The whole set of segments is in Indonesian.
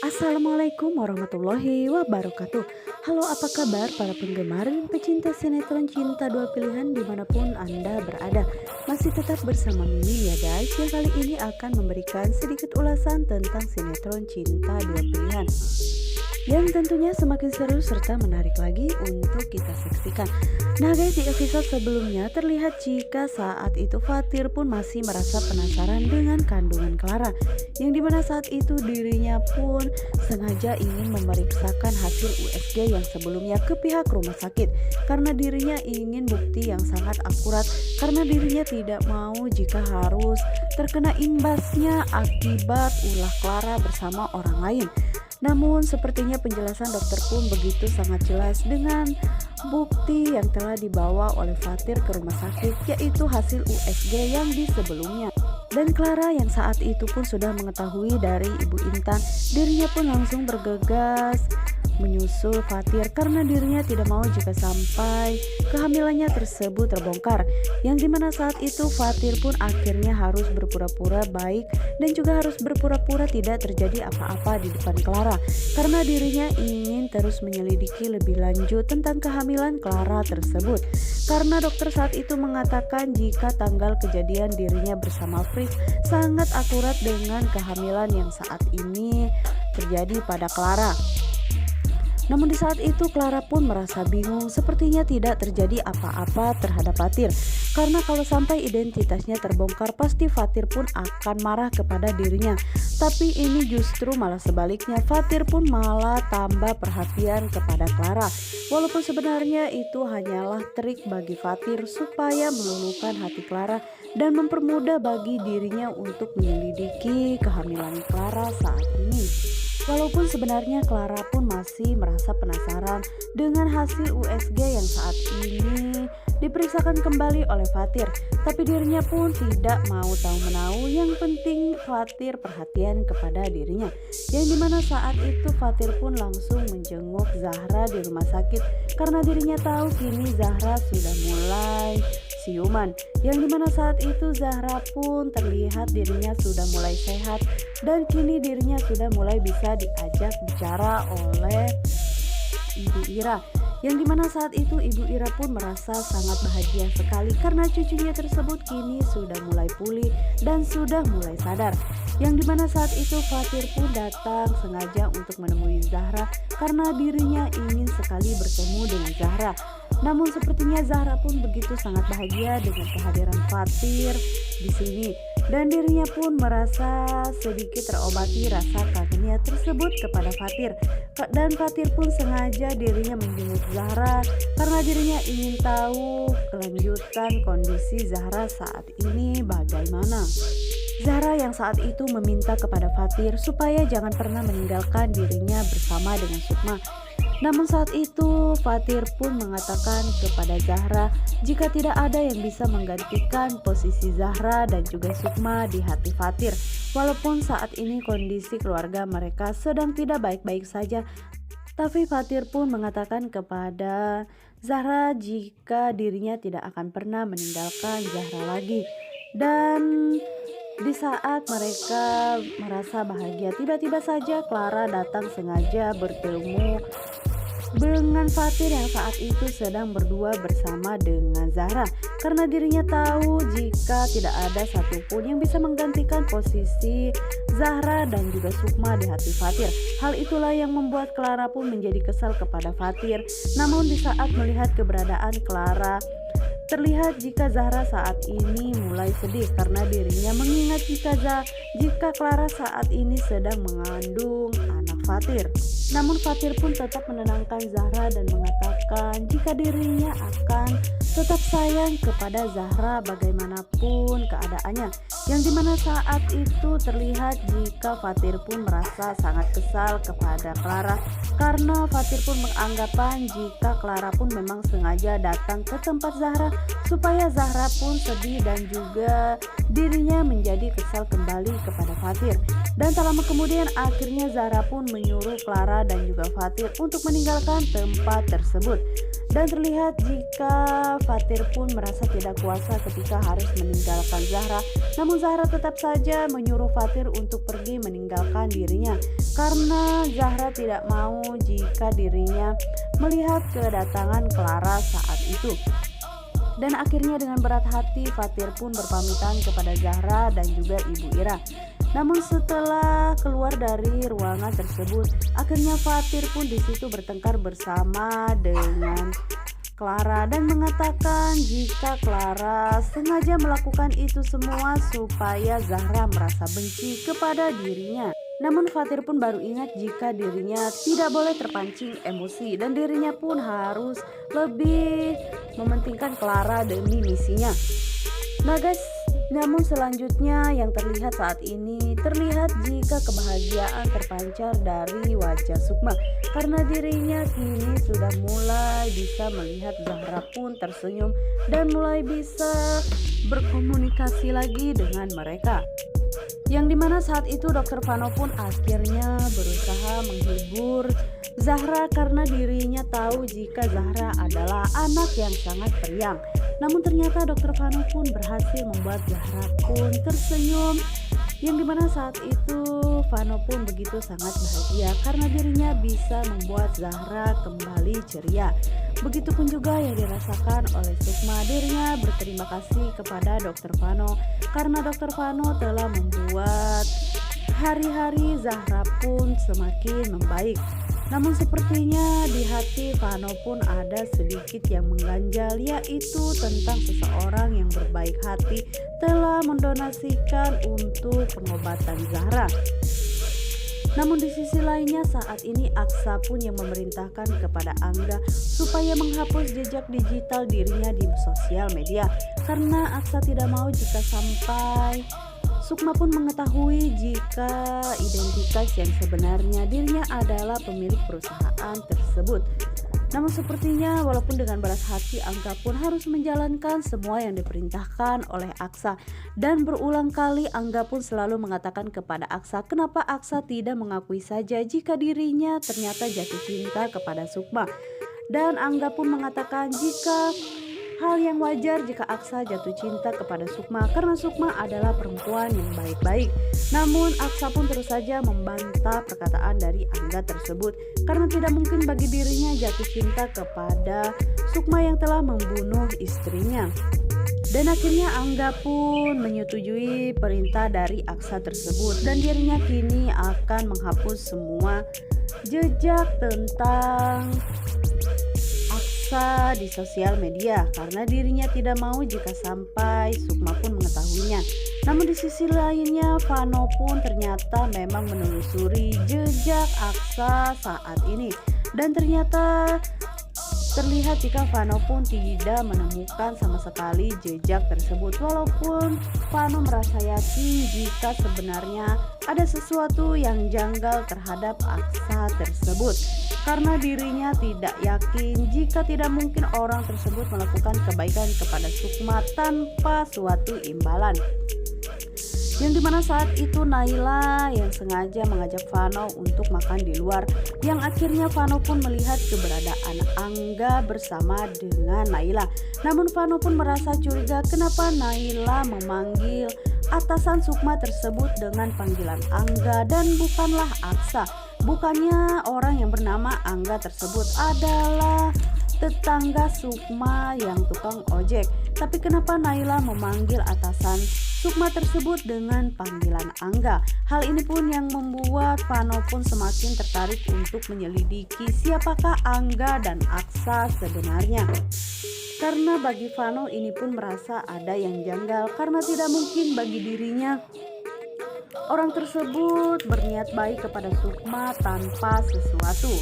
Assalamualaikum warahmatullahi wabarakatuh. Halo, apa kabar para penggemar dan pecinta sinetron Cinta Dua Pilihan dimanapun Anda berada. Masih tetap bersama Mimi ya guys, yang kali ini akan memberikan sedikit ulasan tentang sinetron Cinta Dua Pilihan yang tentunya semakin seru serta menarik lagi untuk kita saksikan. Nah guys, di episode sebelumnya terlihat jika saat itu Fatir pun masih merasa penasaran dengan kandungan Clara, yang dimana saat itu dirinya pun sengaja ingin memeriksakan hasil USG yang sebelumnya ke pihak rumah sakit, karena dirinya ingin bukti yang sangat akurat, karena dirinya tidak mau jika harus terkena imbasnya akibat ulah Clara bersama orang lain. Namun sepertinya penjelasan dokter pun begitu sangat jelas dengan bukti yang telah dibawa oleh Fatir ke rumah sakit, yaitu hasil USG yang di sebelumnya. Dan Clara yang saat itu pun sudah mengetahui dari Ibu Intan, dirinya pun langsung bergegas menyusul Fatir karena dirinya tidak mau jika sampai kehamilannya tersebut terbongkar, yang dimana saat itu Fatir pun akhirnya harus berpura-pura baik dan juga harus berpura-pura tidak terjadi apa-apa di depan Clara, karena dirinya ingin terus menyelidiki lebih lanjut tentang kehamilan Clara tersebut, karena dokter saat itu mengatakan jika tanggal kejadian dirinya bersama Fritz sangat akurat dengan kehamilan yang saat ini terjadi pada Clara. Namun di saat itu Clara pun merasa bingung, sepertinya tidak terjadi apa-apa terhadap Fatir, karena kalau sampai identitasnya terbongkar pasti Fatir pun akan marah kepada dirinya. Tapi ini justru malah sebaliknya, Fatir pun malah tambah perhatian kepada Clara, walaupun sebenarnya itu hanyalah trik bagi Fatir supaya meluluhkan hati Clara dan mempermudah bagi dirinya untuk menyelidiki kehamilan Clara saat ini. Walaupun sebenarnya Clara pun masih merasa penasaran dengan hasil USG yang saat ini diperiksakan kembali oleh Fatir, tapi dirinya pun tidak mau tahu menahu, yang penting Fatir perhatian kepada dirinya, yang dimana saat itu Fatir pun langsung menjenguk Zahra di rumah sakit, karena dirinya tahu kini Zahra sudah mulai siuman, yang dimana saat itu Zahra pun terlihat dirinya sudah mulai sehat dan kini dirinya sudah mulai bisa diajak bicara oleh Ibu Ira, yang dimana saat itu Ibu Ira pun merasa sangat bahagia sekali karena cucunya tersebut kini sudah mulai pulih dan sudah mulai sadar, yang dimana saat itu Fatir pun datang sengaja untuk menemui Zahra karena dirinya ingin sekali bertemu dengan Zahra. Namun sepertinya Zahra pun begitu sangat bahagia dengan kehadiran Fatir di sini, dan dirinya pun merasa sedikit terobati rasa kangennya tersebut kepada Fatir. Dan Fatir pun sengaja dirinya menjenguk Zahra karena dirinya ingin tahu kelanjutan kondisi Zahra saat ini bagaimana. Zahra yang saat itu meminta kepada Fatir supaya jangan pernah meninggalkan dirinya bersama dengan Sukma. Namun saat itu Fatir pun mengatakan kepada Zahra jika tidak ada yang bisa menggantikan posisi Zahra dan juga Sukma di hati Fatir, walaupun saat ini kondisi keluarga mereka sedang tidak baik-baik saja. Tapi Fatir pun mengatakan kepada Zahra jika dirinya tidak akan pernah meninggalkan Zahra lagi. Dan di saat mereka merasa bahagia, tiba-tiba saja Clara datang sengaja bertemu dengan Fatir yang saat itu sedang berdua bersama dengan Zahra, karena dirinya tahu jika tidak ada satupun yang bisa menggantikan posisi Zahra dan juga Sukma di hati Fatir. Hal itulah yang membuat Clara pun menjadi kesal kepada Fatir. Namun di saat melihat keberadaan Clara, terlihat jika Zahra saat ini mulai sedih karena dirinya mengingat jika Clara saat ini sedang mengandung anak Fatir. Namun Fatir pun tetap menenangkan Zahra dan mengatakan jika dirinya akan tetap sayang kepada Zahra bagaimanapun keadaannya, yang dimana saat itu terlihat jika Fatir pun merasa sangat kesal kepada Clara karena Fatir pun menganggapan jika Clara pun memang sengaja datang ke tempat Zahra supaya Zahra pun sedih dan juga dirinya menjadi kesal kembali kepada Fatir. Dan tak lama kemudian akhirnya Zahra pun menyuruh Clara dan juga Fatir untuk meninggalkan tempat tersebut. Dan terlihat jika Fatir pun merasa tidak kuasa ketika harus meninggalkan Zahra. Namun Zahra tetap saja menyuruh Fatir untuk pergi meninggalkan dirinya, karena Zahra tidak mau jika dirinya melihat kedatangan Clara saat itu. Dan akhirnya dengan berat hati Fatir pun berpamitan kepada Zahra dan juga Ibu Ira. Namun setelah keluar dari ruangan tersebut, akhirnya Fatir pun di situ bertengkar bersama dengan Clara dan mengatakan jika Clara sengaja melakukan itu semua supaya Zahra merasa benci kepada dirinya. Namun Fatir pun baru ingat jika dirinya tidak boleh terpancing emosi dan dirinya pun harus lebih mementingkan Clara demi misinya. Nah guys, namun selanjutnya yang terlihat saat ini, terlihat jika kebahagiaan terpancar dari wajah Sukma karena dirinya kini sudah mulai bisa melihat Zahra pun tersenyum dan mulai bisa berkomunikasi lagi dengan mereka. Yang dimana saat itu Dr. Vano pun akhirnya berusaha menghibur Zahra karena dirinya tahu jika Zahra adalah anak yang sangat periang. Namun ternyata Dr. Vano pun berhasil membuat Zahra pun tersenyum, yang dimana saat itu Vano pun begitu sangat bahagia karena dirinya bisa membuat Zahra kembali ceria. Begitupun juga yang dirasakan oleh Sukma, dirinya berterima kasih kepada Dr. Vano karena Dr. Vano telah membuat hari-hari Zahra pun semakin membaik. Namun sepertinya di hati Vano pun ada sedikit yang mengganjal, yaitu tentang seseorang yang berbaik hati telah mendonasikan untuk pengobatan Zahra. Namun di sisi lainnya saat ini Aksa pun yang memerintahkan kepada Angga supaya menghapus jejak digital dirinya di sosial media karena Aksa tidak mau jika sampai Sukma pun mengetahui jika identitas yang sebenarnya dirinya adalah pemilik perusahaan tersebut. Namun sepertinya walaupun dengan berat hati Angga pun harus menjalankan semua yang diperintahkan oleh Aksa. Dan berulang kali Angga pun selalu mengatakan kepada Aksa kenapa Aksa tidak mengakui saja jika dirinya ternyata jatuh cinta kepada Sukma. Dan Angga pun mengatakan jika hal yang wajar jika Aksa jatuh cinta kepada Sukma karena Sukma adalah perempuan yang baik-baik. Namun Aksa pun terus saja membantah perkataan dari Angga tersebut karena tidak mungkin bagi dirinya jatuh cinta kepada Sukma yang telah membunuh istrinya. Dan akhirnya Angga pun menyetujui perintah dari Aksa tersebut dan dirinya kini akan menghapus semua jejak tentang Aksa di sosial media karena dirinya tidak mau jika sampai Sukma pun mengetahuinya. Namun di sisi lainnya Vano pun ternyata memang menelusuri jejak Aksa saat ini dan ternyata terlihat jika Vano pun tidak menemukan sama sekali jejak tersebut, walaupun Vano merasa yakin jika sebenarnya ada sesuatu yang janggal terhadap Aksa tersebut karena dirinya tidak yakin jika tidak mungkin orang tersebut melakukan kebaikan kepada Sukma tanpa suatu imbalan. Yang dimana saat itu Naila yang sengaja mengajak Vano untuk makan di luar, yang akhirnya Vano pun melihat keberadaan Angga bersama dengan Naila. Namun Vano pun merasa curiga kenapa Naila memanggil atasan Sukma tersebut dengan panggilan Angga dan bukanlah Aksa. Bukannya orang yang bernama Angga tersebut adalah tetangga Sukma yang tukang ojek, tapi kenapa Naila memanggil atasan Sukma tersebut dengan panggilan Angga? Hal ini pun yang membuat Vano pun semakin tertarik untuk menyelidiki siapakah Angga dan Aksa sebenarnya. Karena bagi Vano ini pun merasa ada yang janggal karena tidak mungkin bagi dirinya orang tersebut berniat baik kepada Sukma tanpa sesuatu.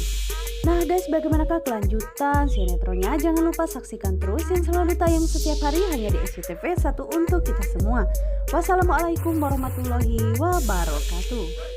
Nah guys, bagaimanakah kelanjutan sinetronnya? Jangan lupa saksikan terus yang selalu tayang setiap hari hanya di SCTV 1 untuk kita semua. Wassalamualaikum warahmatullahi wabarakatuh.